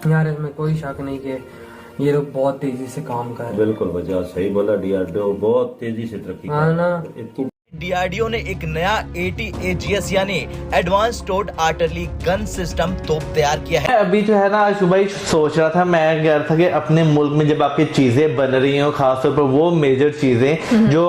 यार इसमें कोई शक नहीं कि ये लोग बहुत तेजी से काम कर रहे हैं। बिल्कुल वजह सही बोला, डीआरडीओ बहुत तेजी से तरक्की कर हाँ रहा ना। है। इतनी डीआरडीओ ने एक नया ATAGS यानी advance towed artillery gun system तोप तैयार किया है। अभी जो है ना, आज सुबह ही सोच रहा था, मैं कह रहा था कि अपने मुल्क में जब आपकी चीजें बन रही हैं, खासतौर पर वो मेजर चीजें जो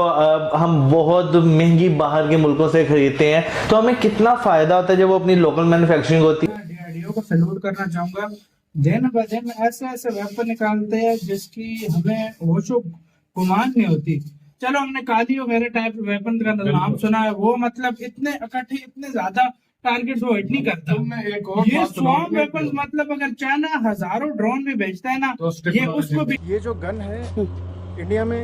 हम बहुत महंगी बाहर के मुल्कों से खरीदते हैं, तो हमें कितना फायदा होता है जब वो अपनी लोकल मैन्युफैक्चरिंग होती है। डीआरडीओ को सैल्यूट करना चाहूंगा। दिन ब दिन ऐसे ऐसे वेपन निकालते हैं जिसकी हमें होशो गुमान नहीं होती। चलो हमने काली वगैरह टाइप वेपन का नाम सुना है, वो मतलब इतने इकट्ठे इतने ज्यादा टारगेट वो हिट नहीं करता। एक और ये बात स्वॉर्म वेपन मतलब अगर चाइना हजारों ड्रोन भी भेजता है ना, ये उसको भी। ये जो गन है इंडिया में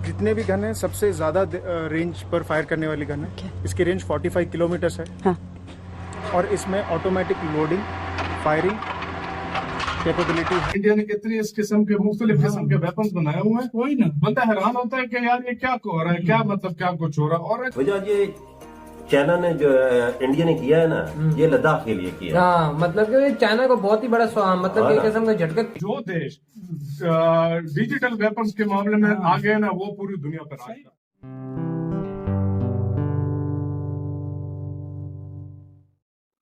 जितने भी गन है सबसे ज्यादा रेंज पर फायर करने वाली गन है। इसकी रेंज 45 किलोमीटर है। हाँ। और इसमें ऑटोमेटिक लोडिंग फायरिंग कैपेबिलिटी है। इंडिया ने कितनी इस किस्म के मुख्तलिफ किस्म के वेपन्स बनाए हुए हैं, कोई ना बंदा हैरान होता है कि यार ये क्या हो रहा है, क्या मतलब क्या कुछ हो रहा है। और वजह ये चाइना ने जो इंडिया ने किया है ना, ये लद्दाख के लिए किया है। हाँ मतलब कि चाइना को बहुत ही बड़ा मतलब एक किस्म का झटका। जो देश डिजिटल वेपन्स के मामले में आगे है ना, वो पूरी दुनिया पर आगे।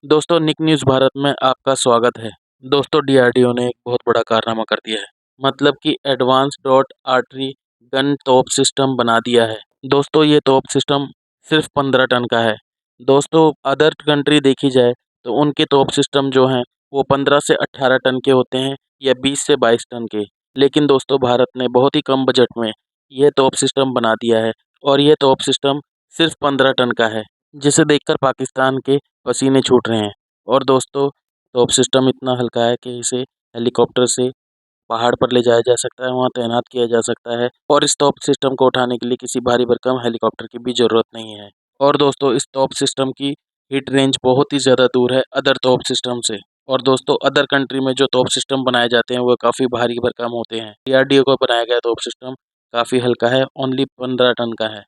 दोस्तों, निक न्यूज़ भारत में आपका स्वागत है। दोस्तों, डीआरडीओ ने एक बहुत बड़ा कारनामा कर दिया है, मतलब कि एडवांस डॉट आर्टरी गन तोप सिस्टम बना दिया है। दोस्तों, ये तोप सिस्टम सिर्फ 15 टन का है। दोस्तों, अदर कंट्री देखी जाए तो उनके तोप सिस्टम जो हैं वो 15 से 18 टन के होते हैं या 20 से 22 टन के। लेकिन दोस्तों, भारत ने बहुत ही कम बजट में ये तोप सिस्टम बना दिया है और ये तोप सिस्टम सिर्फ 15 टन का है, जिसे देखकर पाकिस्तान के पसीने छूट रहे हैं। और दोस्तों, तोप सिस्टम इतना हल्का है कि इसे हेलीकॉप्टर से पहाड़ पर ले जाया जा सकता है, वहाँ तैनात किया जा सकता है और इस तोप सिस्टम को उठाने के लिए किसी भारी भरकम हेलीकॉप्टर की भी ज़रूरत नहीं है। और दोस्तों, इस तोप सिस्टम की हिट रेंज बहुत ही ज़्यादा दूर है अदर तोप सिस्टम से। और दोस्तों, अदर कंट्री में जो तोप सिस्टम बनाए जाते हैं वो काफ़ी भारी भरकम होते हैं। डीआरडीओ को बनाया गया तोप सिस्टम काफ़ी हल्का है, ओनली 15 टन का है।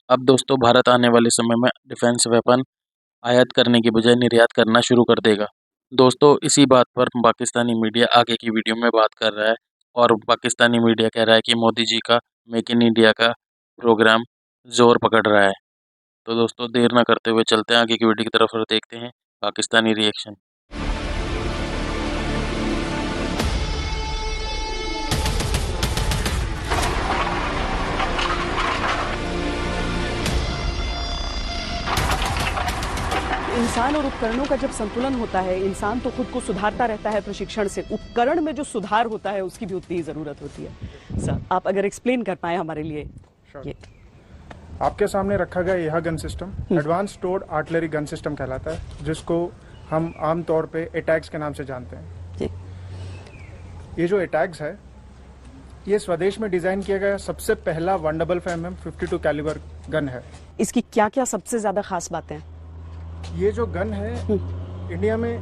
अब दोस्तों, भारत आने वाले समय में डिफेंस वेपन आयात करने की बजाय निर्यात करना शुरू कर देगा। दोस्तों, इसी बात पर पाकिस्तानी मीडिया आगे की वीडियो में बात कर रहा है और पाकिस्तानी मीडिया कह रहा है कि मोदी जी का मेक इन इंडिया का प्रोग्राम जोर पकड़ रहा है। तो दोस्तों, देर ना करते हुए चलते हैं आगे की वीडियो की तरफ और देखते हैं पाकिस्तानी रिएक्शन। इंसान और उपकरणों का जब संतुलन होता है, इंसान तो खुद को सुधारता रहता है प्रशिक्षण से, उपकरण में जो सुधार होता है उसकी भी उतनी ही जरूरत होती है। सर, आप अगर एक्सप्लेन कर पाए हमारे लिए ये। आपके सामने रखा गया यह gun system advance towed artillery gun system कहलाता है, जिसको हम आमतौर पे एटैग्स के नाम से जानते हैं। जी। ये जो एटैग्स है, ये स्वदेश में डिजाइन किया गया सबसे पहला 155mm 52 कैलिबर गन है। इसकी क्या क्या सबसे ज्यादा खास बातें हैं? ये जो गन है इंडिया में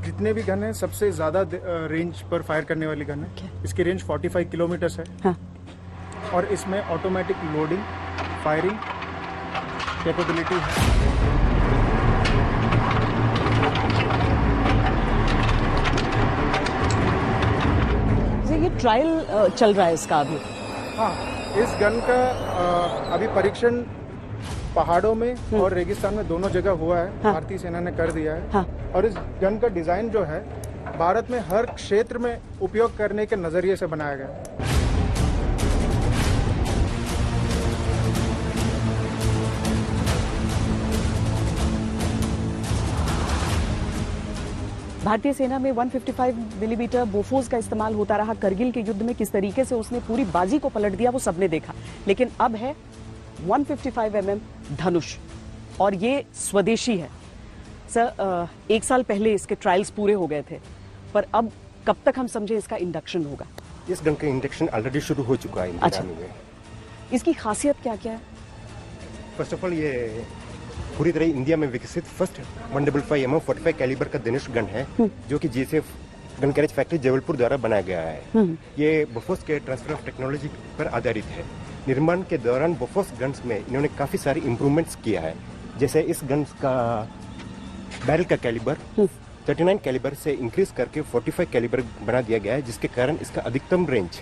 जितने भी गन है सबसे ज्यादा रेंज पर फायर करने वाली गन है। इसकी रेंज 45 किलोमीटर है। हाँ। और इसमें ऑटोमेटिक लोडिंग फायरिंग कैपेबिलिटी है। ये ट्रायल चल रहा है इसका अभी? हाँ, इस गन का अभी परीक्षण पहाड़ों में और रेगिस्तान में दोनों जगह हुआ है। हाँ। भारतीय सेना ने कर दिया है। हाँ। और इस गन का डिजाइन जो है भारत में हर क्षेत्र में उपयोग करने के नजरिए से बनाया गया है। भारतीय सेना में 155 मिलीमीटर बोफोर्स का इस्तेमाल होता रहा। करगिल के युद्ध में किस तरीके से उसने पूरी बाजी को पलट दिया वो सबने देखा। लेकिन अब है 155mm धनुष और ये स्वदेशी है। सर, 1 साल पहले इसके ट्रायल्स पूरे हो गए थे, पर अब कब तक हम समझे इसका इंडक्शन होगा? इस गन का इंडक्शन ऑलरेडी शुरू हो चुका है। अच्छा। में इसकी खासियत क्या क्या है? फर्स्ट ऑफ ऑल, ये पूरी तरह इंडिया में विकसित फर्स्ट 155mm 45 कैलिबर का धनुष गन है, जो कि GSF gun carriage factory Jabalpur द्वारा बनाया गया है। ये बोफोर्स के ट्रांसफर ऑफ टेक्नोलॉजी पर आधारित है। निर्माण के दौरान बोफोर्स गन्स में इन्होंने काफी सारी इंप्रूवमेंट्स किया है। जैसे इस गन्स का बैरल का कैलिबर 39 कैलिबर से इंक्रीज करके 45 कैलिबर बना दिया गया है, जिसके कारण इसका अधिकतम रेंज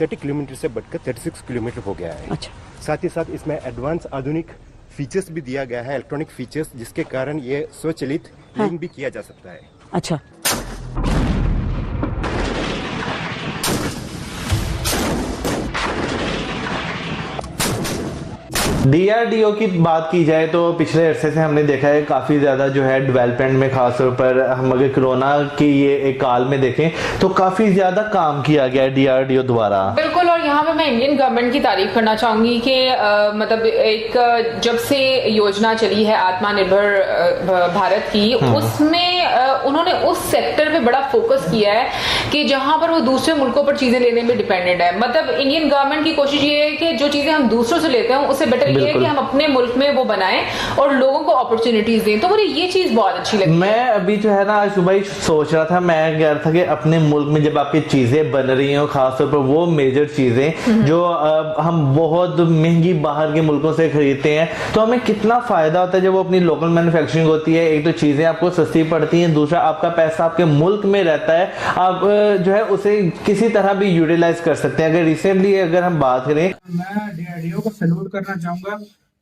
30 किलोमीटर से बढ़कर 36 किलोमीटर हो गया है। अच्छा। साथ ही साथ इसमें एडवांस आधुनिक फीचर्स भी दिया गया है, इलेक्ट्रॉनिक फीचर्स, जिसके कारण ये स्वचालित लिंक भी किया जा सकता है। अच्छा। डीआरडीओ की बात की जाए तो पिछले अरसे से हमने देखा है काफ़ी ज़्यादा जो है डेवलपमेंट में, खासतौर पर हम अगर कोरोना की ये एक काल में देखें तो काफ़ी ज़्यादा काम किया गया है डीआरडीओ द्वारा। बिल्कुल, और यहाँ पे मैं इंडियन गवर्नमेंट की तारीफ करना चाहूंगी कि मतलब एक जब से योजना चली है आत्मनिर्भर भारत की, उसमें उन्होंने उस सेक्टर पे बड़ा फोकस किया है कि जहां पर वो दूसरे मुल्कों पर चीजें लेने में डिपेंडेंट है। मतलब इंडियन गवर्नमेंट की कोशिश ये है कि जो चीजें हम दूसरों से लेते हैं उससे बेटर ये है कि हम अपने मुल्क में वो बनाएं और लोगों को अपॉर्चुनिटीज दें। तो मुझे ये चीज बहुत अच्छी लगी। मैं अभी जो है ना आज सुबह ही सोच रहा था, मैं कह रहा था कि अपने मुल्क में जब आपकी चीजें बन रही हो, खासतौर पर वो मेजर चीजें जो हम बहुत महंगी बाहर के मुल्कों से खरीदते हैं, तो हमें कितना फायदा होता है जब वो अपनी लोकल मैन्युफैक्चरिंग होती है। एक तो चीजें आपको सस्ती पड़ती हैं, दूसरा आपका पैसा आपके मुल्क में रहता है, आप जो है उसे किसी तरह भी यूटिलाइज कर सकते हैं। अगर रिसेंटली अगर हम बात करें, मैं डीआरडीओ को सैल्यूट करना चाहूंगा।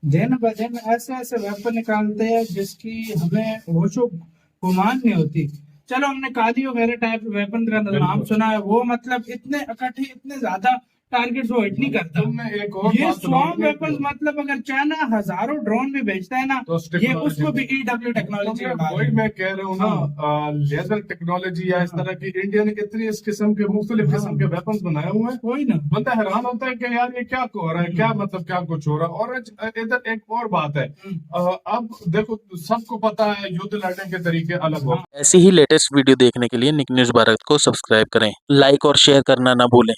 दिन ब दिन ऐसे ऐसे वेपन निकालते हैं जिसकी हमें होशो गुमान नहीं होती। चलो हमने काली वगैरह टाइप वेपन का नाम सुना है, वो मतलब इतने इकट्ठे इतने ज्यादा टारगेट वो हिट नहीं करता। एक और ये स्वॉर्म वेपन मतलब अगर चाइना हजारों ड्रोन भी भेजता है ना, तो ये उसको भी EW टेक्नोलॉजी वही मैं कह रहा हूँ ना, लेजर टेक्नोलॉजी या इस तरह की इंडिया ने इतनी इस किस्म के मुख्तलिफ किस्म के वेपन बनाए हुए हैं, वही ना बंदा हैरान होता है कि यार ये क्या हो रहा है, क्या मतलब क्या कुछ हो रहा है। और इधर एक और बात है, अब देखो सबको पता है युद्ध लड़ने के तरीके अलग हो। ऐसी ही लेटेस्ट वीडियो देखने के लिए निक न्यूज़ भारत को सब्सक्राइब करें, लाइक और शेयर करना ना भूलें।